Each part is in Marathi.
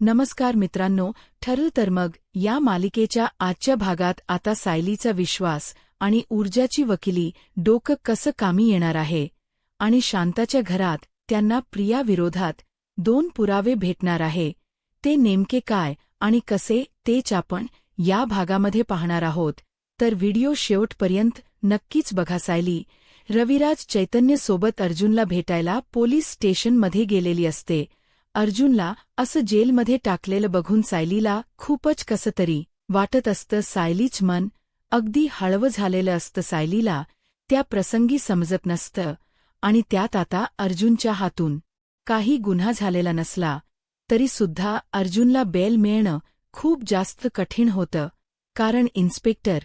नमस्कार मित्रांनो, ठरलं तर मग या मालिकेच्या आजच्या भागात आता सायलीचा विश्वास आणि ऊर्जाची वकिली डोकं कसं कामी येणार आहे आणि शांताच्या घरात त्यांना प्रिया विरोधात 2 पुरावे भेटणार आहे. ते नेमके काय आणि कसे तेच आपण या भागामध्ये पाहणार आहोत. तर व्हिडिओ शेवटपर्यंत नक्कीच बघा. सायली रविराज चैतन्यसोबत अर्जुनला भेटायला पोलीस स्टेशनमध्ये गेलेली असते. अर्जुनला असं जेलमध्ये टाकलेलं बघून सायलीला खूपच कसं तरी वाटत असतं. सायलीच मन अगदी हळवं झालेलं असतं. सायलीला त्या प्रसंगी समजत नसतं आणि त्यात आता अर्जुनच्या हातून काही गुन्हा झालेला नसला तरी सुद्धा अर्जुनला बेल मिळणं खूप जास्त कठीण होतं. कारण इन्स्पेक्टर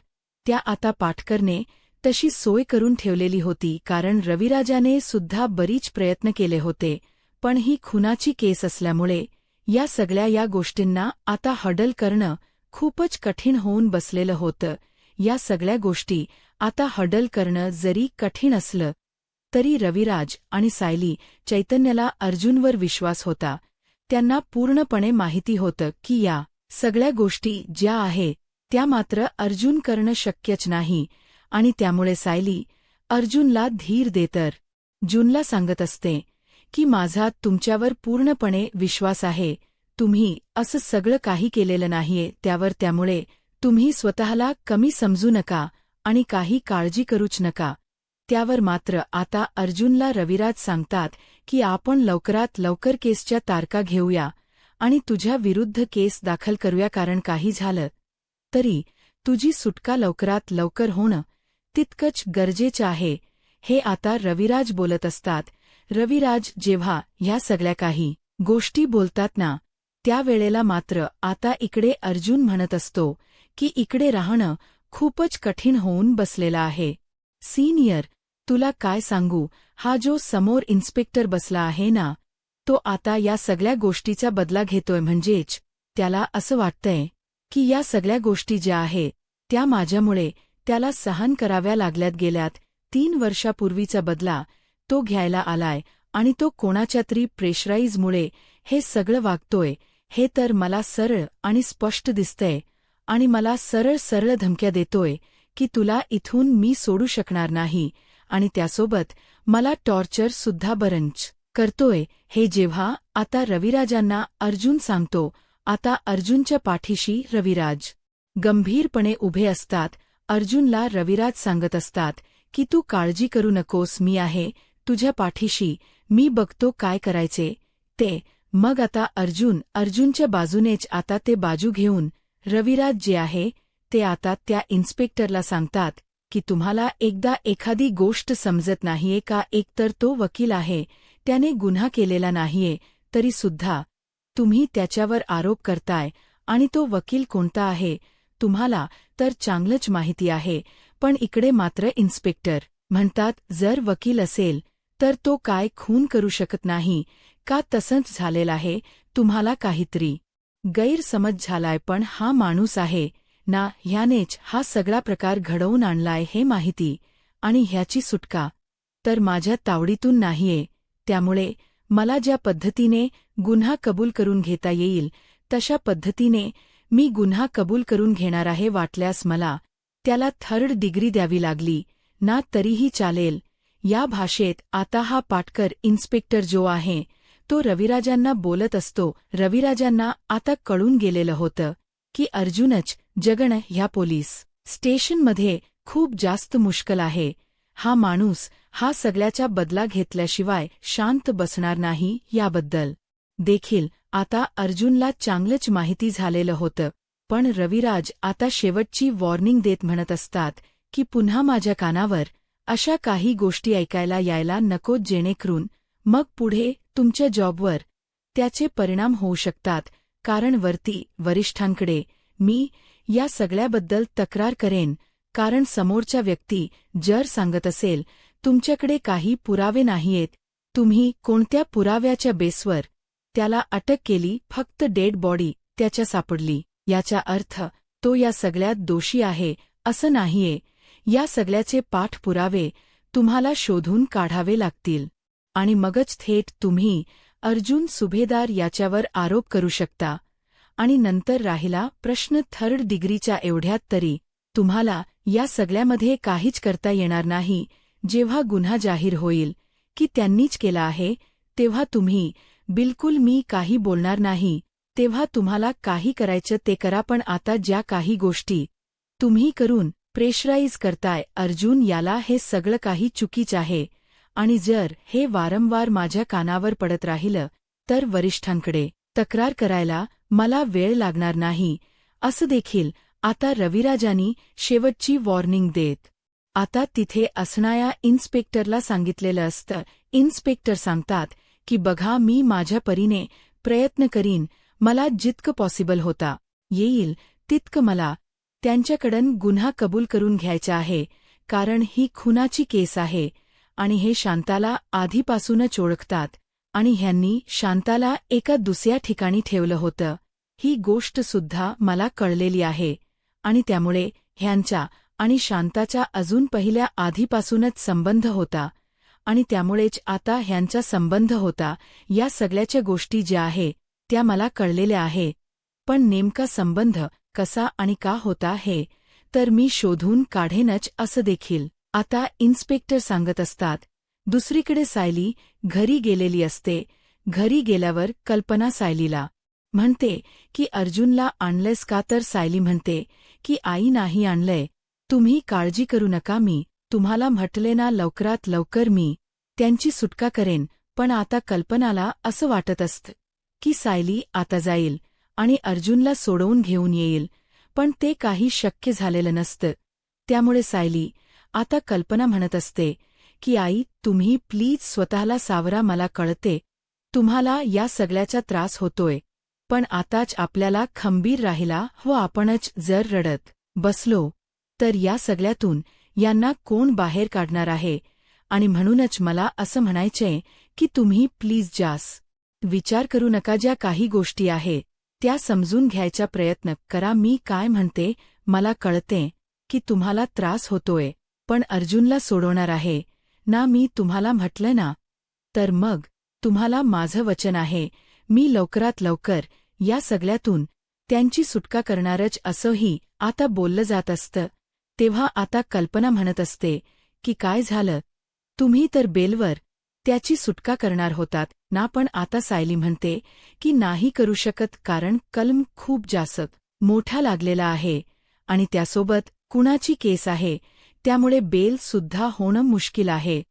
त्या आता पाटकरने तशी सोय करून ठेवलेली होती. कारण रविराजाने सुद्धा बरीच प्रयत्न केले होते, पण ही खुनाची केस असल्यामुळे या गोष्टींना आता हँडल करणं खूपच कठीण होऊन बसलेलं होतं. या सगळ्या गोष्टी आता हँडल करणं जरी कठीण असलं तरी रविराज आणि सायली चैतन्याला अर्जुनवर विश्वास होता. त्यांना पूर्णपणे माहिती होतं की या सगळ्या गोष्टी ज्या आहे त्या मात्र अर्जुन करणं शक्यच नाही आणि त्यामुळे सायली अर्जुनला धीर देतर अर्जुनला सांगत असते की माझा तुमच्यावर पूर्णपणे विश्वास आहे. तुम्ही असं सगळं काही केलेलं नाहीये त्यामुळे तुम्ही स्वतःला कमी समजू नका आणि काही काळजी करूच नका. त्यावर मात्र आता अर्जुनला रविराज सांगतात की आपण लवकरात लवकर केसच्या तारखा घेऊया आणि तुझ्या विरुद्ध केस दाखल करूया. कारण काही झालं तरी तुझी सुटका लवकरात लवकर होणं तितकंच गरजेचं आहे, हे आता रविराज बोलत असतात. रविराज जेव्हा ह्या सगळ्या काही गोष्टी बोलतात ना त्यावेळेला मात्र आता इकडे अर्जुन म्हणत असतो की इकडे राहणं खूपच कठीण होऊन बसलेलं आहे. सीनियर, तुला काय सांगू, हा जो समोर इन्स्पेक्टर बसला आहे ना तो आता या सगळ्या गोष्टीचा बदला घेतोय. म्हणजेच त्याला असं वाटतंय की या सगळ्या गोष्टी ज्या आहे त्या माझ्यामुळे त्याला सहन कराव्या लागल्यात. गेल्यात 3 वर्षापूर्वीचा बदला तो घ्यायला आलाय आणि तो कोणाच्या तरी प्रेशराईजमुळे हे सगळं वागतोय हे तर मला सरळ आणि स्पष्ट दिसतंय. आणि मला सरळ धमक्या देतोय की तुला इथून मी सोडू शकणार नाही आणि त्यासोबत मला टॉर्चर सुद्धा बरंच करतोय. हे जेव्हा आता रविराजांना अर्जुन सांगतो आता अर्जुनच्या पाठीशी रविराज गंभीरपणे उभे असतात. अर्जुनला रविराज सांगत असतात की तू काळजी करू नकोस, मी आहे तुझ्या पाठीशी, मी बघतो काय करायचे ते. मग आता अर्जुनच्या बाजूनेच आता ते बाजू घेऊन रविराज जे आहे ते आता त्या इन्स्पेक्टरला सांगतात की तुम्हाला एकदा एखादी गोष्ट समजत नाहीये का? एकतर तो वकील आहे, त्याने गुन्हा केलेला नाहीये तरी सुद्धा तुम्ही त्याच्यावर आरोप करताय आणि तो वकील कोणता आहे तुम्हाला तर चांगलंच माहिती आहे. पण इकडे मात्र इन्स्पेक्टर म्हणतात जर वकील असेल तर तो काय खून करू शकत नाही का? तसंच झालेलं आहे, तुम्हाला काहीतरी गैरसमज झालाय. पण हा माणूस आहे ना ह्यानेच हा सगळा प्रकार घडवून आणलाय हे माहिती आणि ह्याची सुटका तर माझ्या तावडीतून नाहीये. त्यामुळे मला ज्या पद्धतीने गुन्हा कबूल करून घेता येईल तशा पद्धतीने मी गुन्हा कबूल करून घेणार आहे. वाटल्यास मला त्याला 3rd डिग्री द्यावी लागली ना तरीही चालेल. या भाषेत आता हा पाटकर इन्स्पेक्टर जो आहे तो रविराजांना बोलत असतो. रविराजांना आता कळून गेलेलं होतं की अर्जुनच जगणं ह्या पोलीस स्टेशनमध्ये खूप जास्त मुश्किल आहे. हा माणूस हा सगळ्याचा बदला घेतल्याशिवाय शांत बसणार नाही. याबद्दल देखील आता अर्जुनला चांगलंच माहिती झालेलं होतं. पण रविराज आता शेवटची वॉर्निंग देत म्हणत असतात की पुन्हा माझ्या कानावर अशा काही गोष्टी ऐकायला यायला नकोत जेणेकरून मग पुढे तुमच्या जॉबवर त्याचे परिणाम होऊ शकतात. कारण वरिष्ठांकडे मी या सगळ्याबद्दल तक्रार करेन. कारण समोरच्या व्यक्ती जर सांगत असेल तुमच्याकडे काही पुरावे नाहीयेत, तुम्ही कोणत्या पुराव्याच्या बेसवर त्याला अटक केली, फक्त डेड बॉडी त्याच्या सापडली, याचा अर्थ तो या सगळ्यात दोषी आहे असं नाहीये. या सगळ्याचे पाठपुरावे तुम्हाला शोधून काढावे लागतील आणि मगच थेट तुम्ही अर्जुन सुभेदार याच्यावर आरोप करू शकता. आणि नंतर राहिला प्रश्न थर्ड डिग्रीच्या एवढ्यात तरी तुम्हाला या सगळ्यामध्ये काहीच करता येणार नाही. जेव्हा गुन्हा जाहीर होईल की त्यांनीच केला आहे तेव्हा तुम्ही बिलकुल मी काही बोलणार नाही. तेव्हा तुम्हाला काही करायचं ते करा. पण आता ज्या काही गोष्टी तुम्ही करून प्रेशराईज करताय अर्जुन याला हे सगळं काही चुकीच आहे. आणि जर हे वारंवार माझ्या कानावर पडत राहिलं तर वरिष्ठांकडे तक्रार करायला मला वेळ लागणार नाही. असं देखील आता रविराजांनी शेवटची वॉर्निंग देत आता तिथे असणाऱ्या इन्स्पेक्टरला सांगितलेलं असतं. इन्स्पेक्टर सांगतात की बघा मी माझ्या परीने प्रयत्न करीन. मला जितकं पॉसिबल होता येईल तितकं मला त्यांच्याकडून गुन्हा कबूल करून घ्यायचा आहे. कारण ही खुनाची केस आहे आणि हे शांताला आधीपासूनच ओळखतात आणि ह्यांनी शांताला एका दुसऱ्या ठिकाणी ठेवलं होतं. ही गोष्ट सुद्धा मला कळलेली आहे आणि त्यामुळे ह्यांचा आणि शांताचा अजून पहिल्या आधीपासूनच संबंध होता आणि त्यामुळेच आता ह्यांचा संबंध होता. या सगळ्याच्या गोष्टी ज्या आहे त्या मला कळलेल्या आहे. पण नेमका संबंध कसा आणि का होता हे तर मी शोधून काढेनच असं देखील आता इन्स्पेक्टर सांगत असतात. दुसरीकडे सायली घरी गेलेली असते. घरी गेल्यावर कल्पना सायलीला म्हणते की अर्जुनला आणलंयस का. तर सायली म्हणते की आई नाही आणलंय. तुम्ही काळजी करू नका. मी तुम्हाला म्हटले ना लवकरात लवकर मी त्यांची सुटका करेन. पण आता कल्पनाला असं वाटत असतं की सायली आता जाईल आणि अर्जुनला सोडवून घेऊन येईल. पण ते काही शक्य झालेलं नसतं. त्यामुळे सायली आता कल्पना म्हणत असते की आई तुम्ही प्लीज स्वतःला सावरा. मला कळते तुम्हाला या सगळ्याचा त्रास होतोय. पण आताच आपल्याला खंबीर राहिला व आपणच जर रडत बसलो तर या सगळ्यातून यांना कोण बाहेर काढणार आहे. आणि म्हणूनच मला असं म्हणायचंय की तुम्ही प्लीज जास्त विचार करू नका. ज्या काही गोष्टी आहे त्या समजून घ्यायचा प्रयत्न करा. मी काय म्हणते मला कळते की तुम्हाला त्रास होतोय. पण अर्जुनला सोडवणार आहे ना मी तुम्हाला म्हटलं ना. तर मग तुम्हाला माझं वचन आहे मी लवकरात लवकर या सगळ्यातून त्यांची सुटका करणारच. असंही आता बोललं जात असतं. तेव्हा आता कल्पना म्हणत असते की काय झालं तुम्ही तर बेलवर त्याची सुटका करणार होतात ना. पण आता सायली म्हणते की नाही करू शकत कारण कलम खूप जास्त मोठा लागलेला आहे आणि त्यासोबत कुणाची केस आहे. त्यामुळे बेल सुद्धा होणं मुश्किल आहे.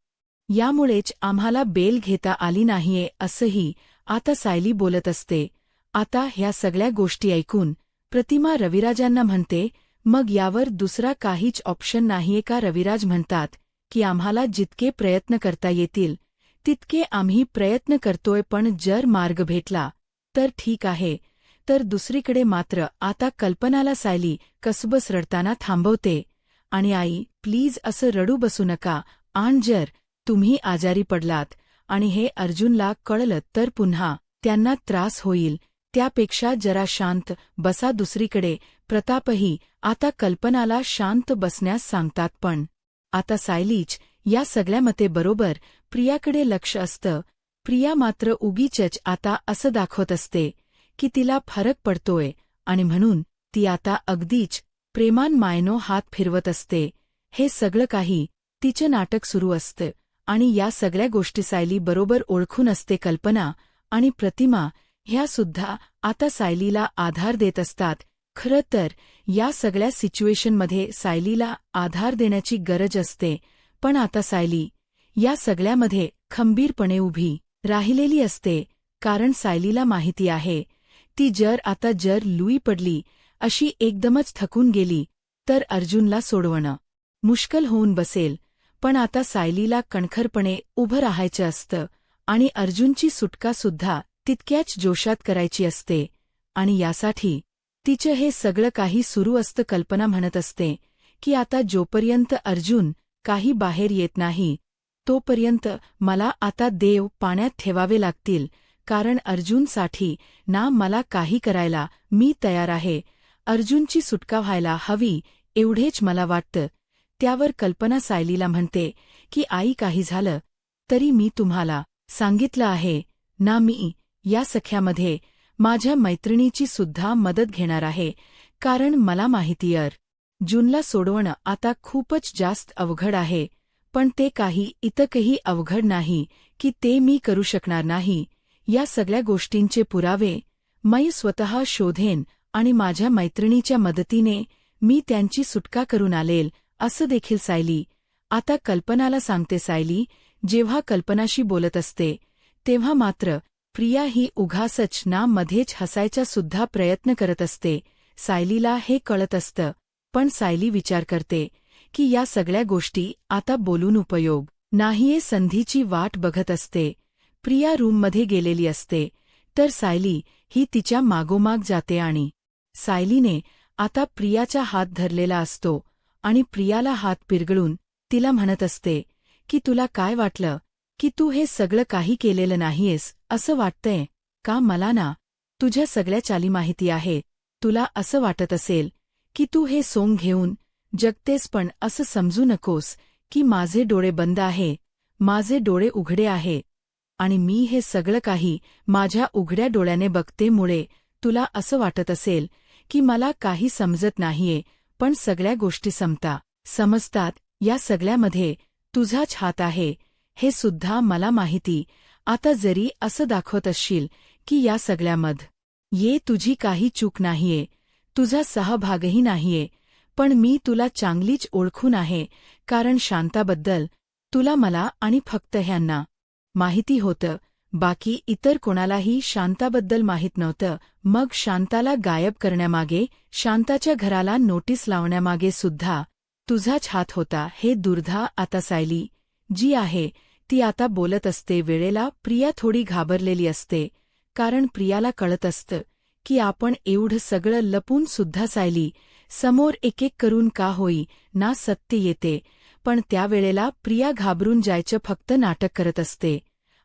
यामुळेच आम्हाला बेल घेता आली नाहीये असंही आता सायली बोलत असते. आता ह्या सगळ्या गोष्टी ऐकून प्रतिमा रविराजांना म्हणते मग यावर दुसरा काहीच ऑप्शन नाहीये का. रविराज म्हणतात की आम्हाला जितके प्रयत्न करता येतील तितके आम्ही प्रयत्न करतोय. पण जर मार्ग भेटला तर ठीक आहे. तर दुसरीकडे मात्र आता कल्पनाला सायली कसबस रडताना थांबवते आणि आई प्लीज असं रडू बसू नका. आणि जर तुम्ही आजारी पडलात आणि हे अर्जुनला कळलं तर पुन्हा त्यांना त्रास होईल. त्यापेक्षा जरा शांत बसा. दुसरीकडे प्रतापही आता कल्पनाला शांत बसण्यास सांगतात. पण आता सायलीच या सगळ्यामध्ये बरोबर प्रियाकडे लक्ष असतं. प्रिया मात्र उगीचच आता असं दाखवत असते की तिला फरक पडतोय आणि म्हणून ती आता अगदीच प्रेमान मायनो हात फिरवत असते. हे सगळं काही तिचं नाटक सुरू असतं आणि या सगळ्या गोष्टी सायली बरोबर ओळखून असते. कल्पना आणि प्रतिमा ह्या सुद्धा आता सायलीला आधार देत असतात. खरं तर या सगळ्या सिच्युएशनमध्ये सायलीला आधार देण्याची गरज असते. पण आता सायली या सगळ्यामध्ये खंबीरपणे उभी राहिलेली असते. कारण सायलीला माहिती आहे ती जर लुई पडली अशी एकदमच थकून गेली तर अर्जुनला सोडवणं मुश्किल होऊन बसेल. पण आता सायलीला कणखरपणे उभं राहायचं असतं आणि अर्जुनची सुटका सुद्धा तितक्याच जोशात करायची असते. आणि यासाठी तिचं हे सगळं काही सुरू असतं. कल्पना म्हणत असते की आता जोपर्यंत अर्जुन काही बाहेर येत नाही तोपर्यंत मला आता देव पाण्यात ठेवावे लागतील. कारण अर्जुनसाठी ना मला काही करायला मी तयार आहे. अर्जुनची सुटका व्हायला हवी एवढेच मला वाटतं. त्यावर कल्पना सायलीला म्हणते की आई काही झालं तरी मी तुम्हाला सांगितलं आहे ना. मी या सख्यामध्ये माझ्या मैत्रिणीची सुद्धा मदत घेणार आहे, कारण मला माहिती अर्जुनला सोडवणं आता खूपच जास्त अवघड आहे, पण ते काही इतकंही अवघड नाही की ते मी करू शकणार नाही. या सगळ्या गोष्टींचे पुरावे मी स्वतः शोधेन आणि माझ्या मैत्रिणीच्या मदतीने मी त्यांची सुटका करून आणेल, असं देखील सायली आता कल्पनाला सांगते. सायली जेव्हा कल्पनाशी बोलत असते तेव्हा मात्र प्रिया ही उगाचच ना मध्येच हसायचा सुद्धा प्रयत्न करत असते. सायलीला हे कळत असतं, पण सायली विचार करते की या सगळ्या गोष्टी आता बोलून उपयोग नाहीये. संधीची वाट बघत असते. प्रिया रूममध्ये गेलेली असते, तर सायली ही तिच्या मागोमाग जाते आणि सायलीने आता प्रियाचा हात धरलेला असतो आणि प्रियाला हात पिरगळून तिला म्हणत असते की तुला काय वाटलं की तू हे सगळं काही केलेलं नाहीयेस असं वाटतंय का? मला ना तुझ्या सगळ्या चाली माहिती आहे. तुला असं वाटत असेल की तू हे सोंग घेऊन जगतेस, पण असं समजू नकोस की माझे डोळे बंद आहे, माझे डोळे उघडे आहे आणि मी हे सगळं काही माझ्या उघड्या डोळ्याने बघते. मुळे तुला असं वाटत असेल की मला काही समजत नाहीये, पण सगळ्या गोष्टी समजतात. या सगळ्यामध्ये तुझाच हात आहे हे सुद्धा मला माहिती. आता जरी असं दाखवत असशील की या सगळ्यामध्ये तुझी काही चूक नाहीये, तुझा सहभागही नाहीये, पण मी तुला चांगलीच ओळखून आहे, कारण शांताबद्दल तुला मला आणि फक्त ह्यांना माहिती होतं, बाकी इतर कोणालाही शांताबद्दल माहीत नव्हतं. मग शांताला गायब करण्यामागे, शांताच्या घराला नोटीस लावण्यामागे सुद्धा तुझाच हात होता. हे दुर्धा आता सायली जी आहे ती आता बोलत असते वेळेला प्रिया थोडी घाबरलेली असते, कारण प्रियाला कळत असतं की आपण एवढं सगळं लपून सुद्धा सायली समोर एक एक करून का होई ना सत्य येते. पण त्यावेळेला प्रिया घाबरून जायचं फक्त नाटक करत असते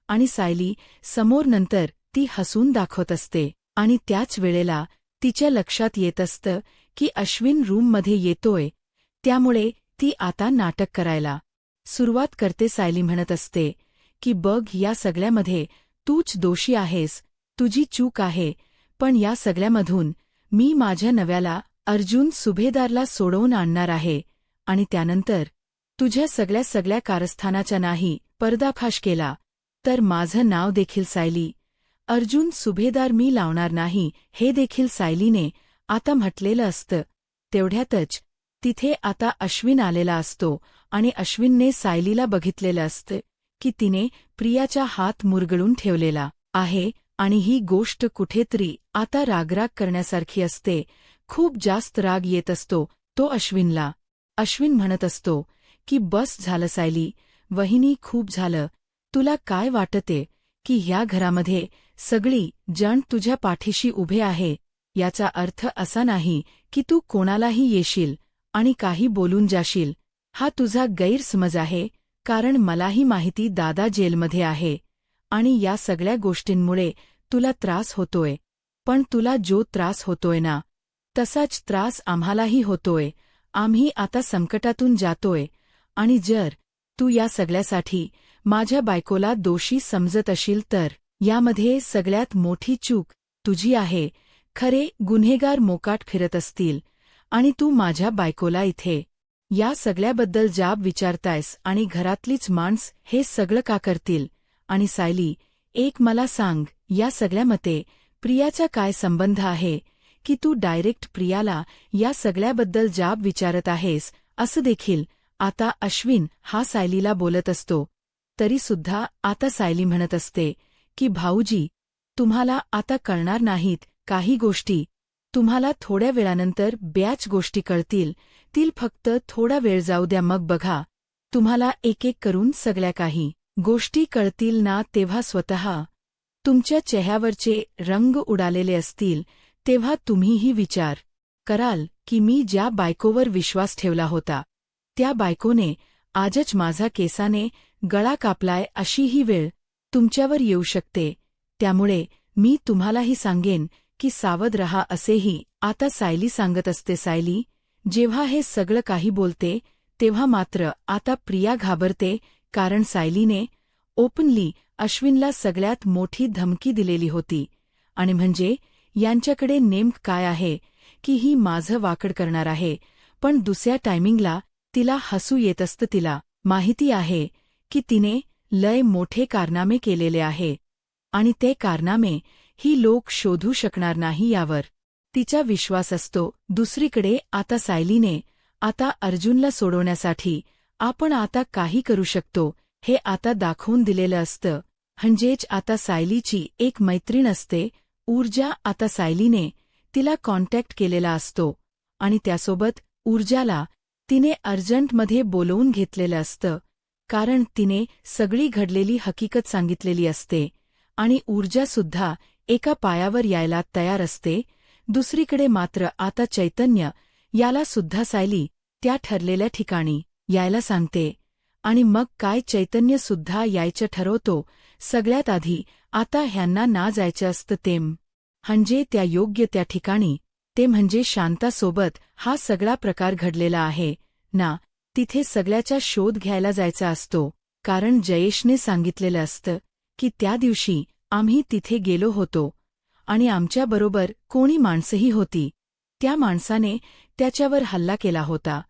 आणि सायली समोर नंतर ती हसून दाखवत असते. आणि त्याच वेळेला तिच्या लक्षात येत असतं की अश्विन रूममध्ये येतोय, त्यामुळे ती आता नाटक करायला सुरुवात करते. सायली म्हणत असते की बघ, या सगळ्यामध्ये तूच दोषी आहेस, तुझी चूक आहे, पण या सगळ्यामधून मी माझ्या नव्याला अर्जुन सुभेदारला सोडवून आणणार आहे आणि त्यानंतर तुझ्या सगळ्या कारस्थानाचा नाही पर्दाफाश केला तर माझं नाव देखील सायली अर्जुन सुभेदार मी लावणार नाही, हे देखील सायलीने आता म्हटलेलं असतं. तेवढ्यातच तिथे आता अश्विन आलेला असतो आणि अश्विनने सायलीला बघितलेलं असतं की तिने प्रियाचा हात मुरगळून ठेवलेला आहे आणि ही गोष्ट कुठेतरी आता रागराग करण्यासारखी असते. खूप जास्त राग येत असतो तो अश्विनला. अश्विन म्हणत असतो की बस झालं सायली, वहिनी खूप झालं. तुला काय वाटते की ह्या घरामध्ये सगळी जण तुझ्या पाठीशी उभे आहे? याचा अर्थ असा नाही की तू कोणालाही येशील आणि काही बोलून जाशील. हा तुझा गैरसमज आहे, कारण मलाही माहिती दादा जेलमध्ये आहे आणि या सगळ्या गोष्टींमुळे तुला त्रास होतोय. पण तुला जो त्रास होतोय ना, तसाच त्रास आम्हालाही होतोय. आम्ही आता संकटातून जातोय आणि जर तू या सगळ्यासाठी माझ्या बायकोला दोषी समजत असील तर यामध्ये सगळ्यात मोठी चूक तुझी आहे. खरे गुन्हेगार मोकाट फिरत असतील आणि तू माझ्या बायकोला इथे या सगळ्याबद्दल जाब विचारतायस आणि घरातलीच माणस हे सगळं का करतील? आणि सायली, एक मला सांग, या सगळ्यामध्ये प्रियाचा काय संबंध आहे की तू डायरेक्ट प्रियाला या सगळ्याबद्दल जाब विचारत आहेस? असं देखील आता अश्विन हा सायलीला बोलत असतो. तरीसुद्धा आता सायली म्हणत असते की भाऊजी, तुम्हाला आता कळणार नाहीत काही गोष्टी, तुम्हाला थोड्या वेळानंतर ब्याच गोष्टी कळतील. फक्त थोडा वेळ जाऊ द्या, मग बघा तुम्हाला एक एक करून सगळ्या काही गोष्टी कळतील ना. तेव्हा स्वतः तुमच्या चेहऱ्यावरचे रंग उडालेले असतील, तेव्हा तुम्हीही विचार कराल की मी ज्या बायकोवर विश्वास ठेवला होता त्या बायकोने आजच माझा केसाने गळा कापलाय, अशी ही वेळ तुमच्यावर येऊ शकते. त्यामुळे मी तुम्हालाही सांगेन की सावध रहा, असेही आता सायली सांगत असते. सायली जेव्हा हे सगळं काही बोलते तेव्हा मात्र आता प्रिया घाबरते, कारण सायलीने ओपनली अश्विनला सगळ्यात मोठी धमकी दिलेली होती आणि म्हणजे यांच्याकडे नेमकं काय आहे की ही माझं वाकड करणार आहे, पण दुसऱ्या टायमिंगला तिला हसू येत असतं. तिला माहिती आहे की तिने लय मोठे कारनामे केलेले आहे आणि ते कारनामे ही लोक शोधू शकणार नाही यावर तिचा विश्वास असतो. दुसरीकडे आता सायलीने आता अर्जुनला सोडवण्यासाठी आपण आता काही करू शकतो हे आता दाखवून दिलेलं असतं. म्हणजेच आता सायलीची एक मैत्रीण असते ऊर्जा. आता सायलीने तिला कॉन्टॅक्ट केलेला असतो आणि त्यासोबत ऊर्जाला तिने अर्जंटमध्ये बोलवून घेतलेलं असतं, कारण तिने सगळी घडलेली हकीकत सांगितलेली असते आणि ऊर्जासुद्धा एका पायावर यायला तयार असते. दुसरीकडे मात्र आता चैतन्य याला सुद्धा सायली त्या ठरलेल्या ठिकाणी यायला सांगते आणि मग काय चैतन्य सुद्धा यायचं ठरवतो. सगळ्यात आधी आता ह्यांना ना जायचं असतं ते म्हणजे त्या योग्य त्या ठिकाणी, ते म्हणजे शांतासोबत हा सगळा प्रकार घडलेला आहे ना, तिथे सगळ्याचा शोध घ्यायला जायचा असतो. कारण जयेशने सांगितलेलं असतं की त्या दिवशी आम्ही तिथे गेलो होतो आणि आमच्याबरोबर कोणी माणसंही होती. त्या माणसाने त्याच्यावर हल्ला केला होता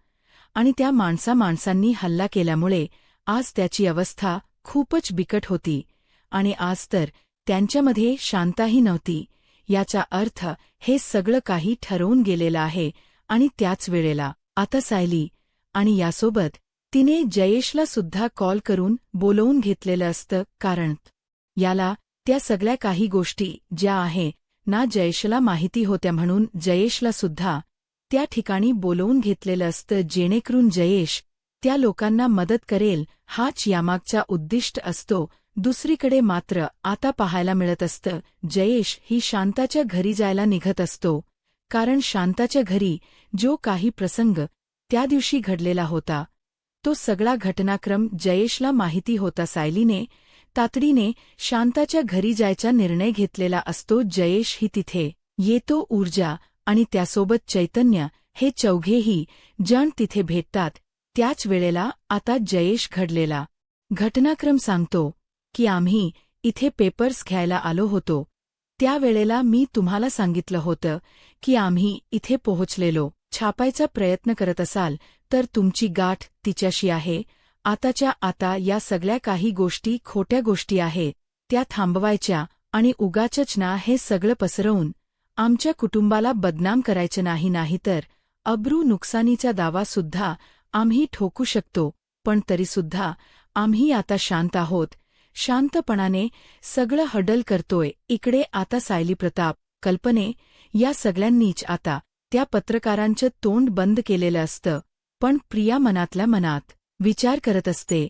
आणि त्या माणसांनी हल्ला केल्यामुळे आज त्याची अवस्था खूपच बिकट होती आणि आज तर त्यांच्यामध्ये शांताही नव्हती. याचा अर्थ हे सगळं काही ठरवून गेलेलं आहे आणि त्याच वेळेला आता सायली आणि यासोबत तिने जयेशला सुद्धा कॉल करून बोलवून घेतलेलं असतं, कारण याला त्या सगळ्या काही गोष्टी ज्या आहे ना जयेशला माहिती होत्या, म्हणून जयेशला सुद्धा त्या ठिकाणी बोलवून घेतलेलं असतं जेणेकरून जयेश त्या लोकांना मदत करेल, हाच यामागचा उद्दिष्ट असतो. दुसरीकडे मात्र आता पाहायला मिळत असतं जयेश ही शांताच्या घरी जायला निघत असतो, कारण शांताच्या घरी जो काही प्रसंग त्या दिवशी घडलेला होता तो सगळा घटनाक्रम जयेशला माहिती होता. सायलीने तातडीने शांताच्या घरी जायचा निर्णय घेतलेला असतो. जयेश ही तिथे येतो. ऊर्जा आणि त्यासोबत चैतन्य हे चौघेही जण तिथे भेटतात. त्याच वेळेला आता जयेश घडलेला घटनाक्रम सांगतो की आम्ही इथे पेपर्स घ्यायला आलो होतो. त्या वेळेला मी तुम्हाला सांगितलं होतं की आम्ही इथे पोहोचलेलो. छापायचा प्रयत्न करत असाल तर तुमची गाठ तिच्याशी आहे. आताच्या आता या सगळ्या काही गोष्टी खोट्या गोष्टी आहेत, त्या थांबवायच्या आणि उगाचच ना हे सगळं पसरवून आमच्या कुटुंबाला बदनाम करायचं नाही, नाहीतर अब्रू नुकसानीचा दावासुद्धा आम्ही ठोकू शकतो. पण तरीसुद्धा आम्ही आता शांत आहोत. शांतपणाने सगळं हडल करतोय. इकडे आता सायली, प्रताप, कल्पने या सगळ्यांनीच आता त्या पत्रकारांचं तोंड बंद केलेलं असतं. पण प्रिया मनातल्या मनात विचार करत असते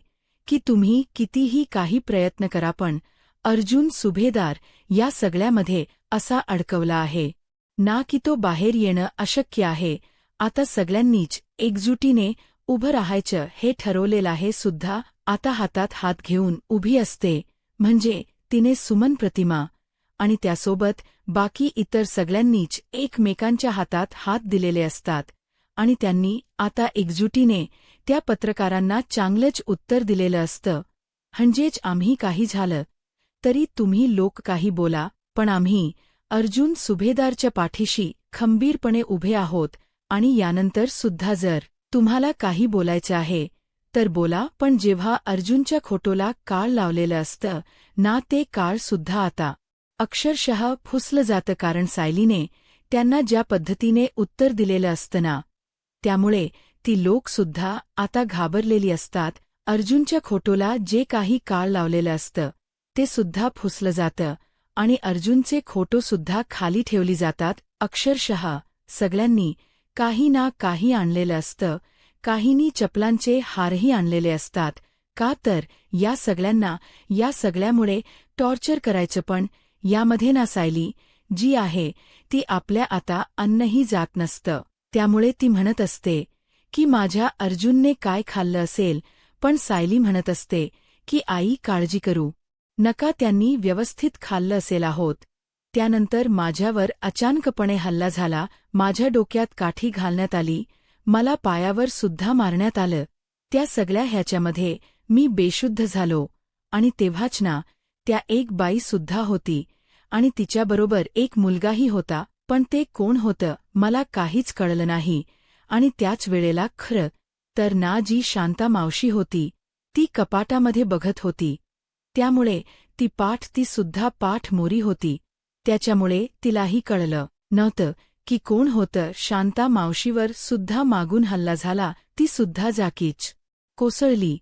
की तुम्ही कितीही काही प्रयत्न करा, पण अर्जुन सुभेदार या सगळ्यामध्ये असा अडकवला आहे ना की तो बाहेर येणं अशक्य आहे. आता सगळ्यांनीच एकजुटीने उभं राहायचं हे ठरवलेलं आहे. सुद्धा आता हातात हात घेऊन उभी असते, म्हणजे तिने सुमन, प्रतिमा आणि त्यासोबत बाकी इतर सगळ्यांनीच एकमेकांच्या हातात हात दिलेले असतात आणि त्यांनी आता एकजुटीने त्या पत्रकारांना चांगलंच उत्तर दिलेलं असतं. म्हणजेच आम्ही काही झालं तरी तुम्ही लोक काही बोला, पण आम्ही अर्जुन सुभेदारच्या पाठीशी खंबीरपणे उभे आहोत आणि यानंतर सुद्धा जर तुम्हाला काही बोलायचं आहे तर बोला. पण जेव्हा अर्जुनच्या खोटोला काळ लावलेलं असतं ना, ते काळ सुद्धा आता अक्षरशः फुसलं जातं, कारण सायलीने त्यांना ज्या पद्धतीने उत्तर दिलेलं असतं ना, त्यामुळे ती लोकसुद्धा आता घाबरलेली असतात. अर्जुनच्या खोटोला जे काही काळ लावलेलं असतं ते सुद्धा फुसलं जातं आणि अर्जुनचे खोटोसुद्धा खाली ठेवली जातात. अक्षरशः सगळ्यांनी काही ना काही आणलेलं असतं. काहींनी चपलांचे हारही आणलेले असतात. का तर या सगळ्यांना या सगळ्यामुळे टॉर्चर करायचं. पण यामध्ये ना सायली जी आहे ती आपल्या आता अन्नही जात नसतं. त्यामुळे ती म्हणत असते की माझ्या अर्जुनने काय खाल्लं असेल, पण सायली म्हणत असते की आई काळजी करू नका, त्यांनी व्यवस्थित खाल्लं असेल आहोत. त्यानंतर माझ्यावर अचानकपणे हल्ला झाला, माझ्या डोक्यात काठी घालण्यात आली, मला पायावर सुद्धा मारण्यात आलं. त्या सगळ्या ह्याच्यामध्ये मी बेशुद्ध झालो आणि तेव्हाच ना त्या एक बाई सुद्धा होती आणि तिच्याबरोबर एक मुलगाही होता, पण ते कोण होतं मला काहीच कळलं नाही. आणि त्याच वेळेला खरं तर ना जी शांता मावशी होती ती कपाटामध्ये बघत होती. त्यामुळे ती सुद्धा पाठ मोरी होती. त्याच्यामुळे तिलाही कळलं नव्हतं की कोण होतं. शांता मावशीवर सुद्धा मागून हल्ला झाला. ती सुद्धा जागीच कोसळली.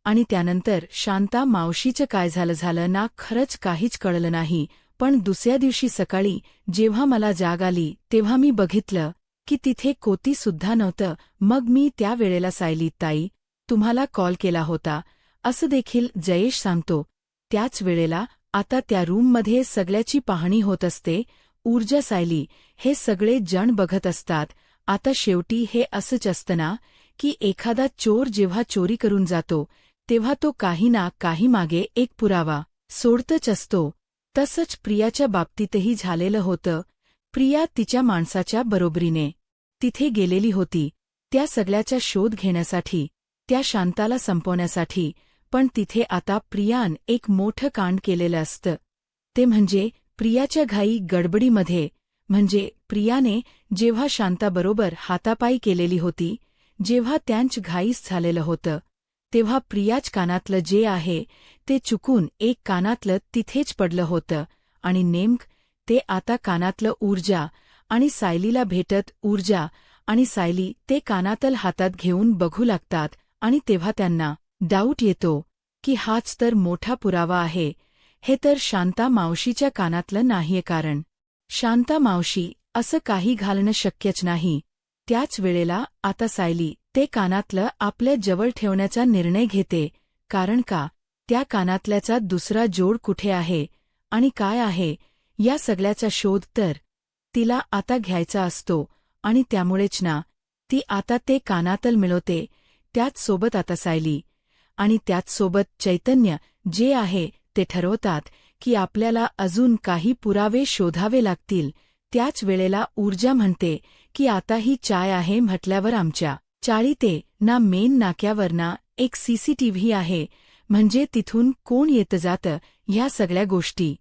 आणि त्यानंतर शांता मावशीचं काय झालं ना खरंच काहीच कळलं नाही. पण दुसऱ्या दिवशी सकाळी जेव्हा मला जाग आली तेव्हा मी बघितलं की तिथे कोती सुद्धा नव्हतं. मग मी त्या वेळेला सायली ताई तुम्हाला कॉल केला होता असं देखील जयेश सांगतो. त्याच वेळेला आता त्या रूममध्ये सगळ्याची पाहणी होत असते. ऊर्जा सायली हे सगळे जण बघत असतात. आता शेवटी हे असंच असतं ना की एखादा चोर जेव्हा चोरी करून जातो तेव्हा तो काही ना काही मागे एक पुरावा सोडतच असतो. तसंच प्रियाच्या बाबतीतही झालेलं होतं. प्रिया तिच्या माणसाच्या बरोबरीने तिथे गेलेली होती त्या सगळ्याचा शोध घेण्यासाठी, त्या शांताला संपवण्यासाठी. पण तिथे आता प्रियान एक मोठं कांड केलेलं असतं. ते म्हणजे प्रियाच्या घाई गडबडीमध्ये, म्हणजे प्रियाने जेव्हा शांताबरोबर हातापायी केलेली होती, जेव्हा त्यांच घाईस झालेलं होतं, तेव्हा प्रियाच कानातलं जे आहे ते चुकून एक कानातलं तिथेच पडलं होतं. आणि नेमकं ते आता कानातलं ऊर्जा आणि सायलीला भेटत. ऊर्जा आणि सायली ते कानातल हातात घेऊन बघू लागतात. आणि तेव्हा त्यांना डाऊट येतो की हाच तर मोठा पुरावा आहे. हे तर शांता मावशीच्या कानातलं नाहीये, कारण शांता मावशी असं काही घालणं शक्यच नाही. त्याच वेळेला आता सायली ते कानातलं आपल्या जवळ ठेवण्याचा निर्णय घेते. कारण का त्या कानातल्याचा दुसरा जोड कुठे आहे आणि काय आहे या सगळ्याचा शोध तर तिला आता घ्यायचा असतो. आणि त्यामुळेच ना ती आता ते कानातल मिळवते. त्याचसोबत आता सायली आणि त्याचसोबत चैतन्य जे आहे ते ठरवतात की आपल्याला अजून काही पुरावे शोधावे लागतील. त्याच वेळेला ऊर्जा म्हणते की आता ही चाय आहे म्हटल्यावर आमच्या चाळीते ना मेन नाक्यावर ना एक सीसीटीव्ही आहे, म्हणजे तिथून कोण येतं जातं ह्या सगळ्या गोष्टी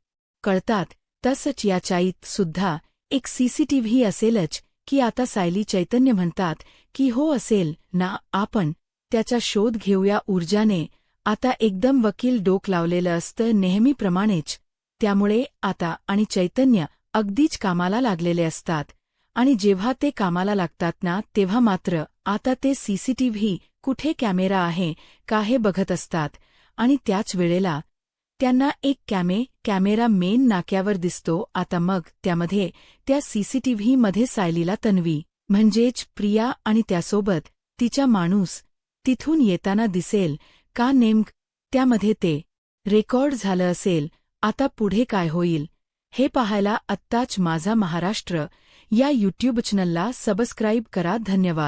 कळतात. तसंच या चाळीत सुद्धा एक सीसीटीव्ही असेलच की आता सायली चैतन्य म्हणतात की हो असेल ना, आपण त्याचा शोध घेऊया. ऊर्जाने आता एकदम वकील डोक लावलेलं असतं नेहमीप्रमाणेच. त्यामुळे आता आणि चैतन्य अगदीच कामाला लागलेले असतात. आणि जेव्हा ते कामाला लागतात ना तेव्हा मात्र आता ते सीसीटीव्ही कुठे कॅमेरा आहे का हे बघत असतात. आणि त्याच वेळेला त्यांना एक कॅमेरा मेन नाक्यावर दिसतो. आता मग त्यामध्ये त्या सीसीटीव्हीमध्ये सायलीला तन्वी म्हणजेच प्रिया आणि त्यासोबत तिचा माणूस तिथून येताना दिसेल का नेमकं त्यामध्ये ते रेकॉर्ड झालं असेल. आता पुढे काय होईल हे पाहायला आत्ताच माझा महाराष्ट्र या यूट्यूब चॅनलला सबस्क्राईब करा. धन्यवाद.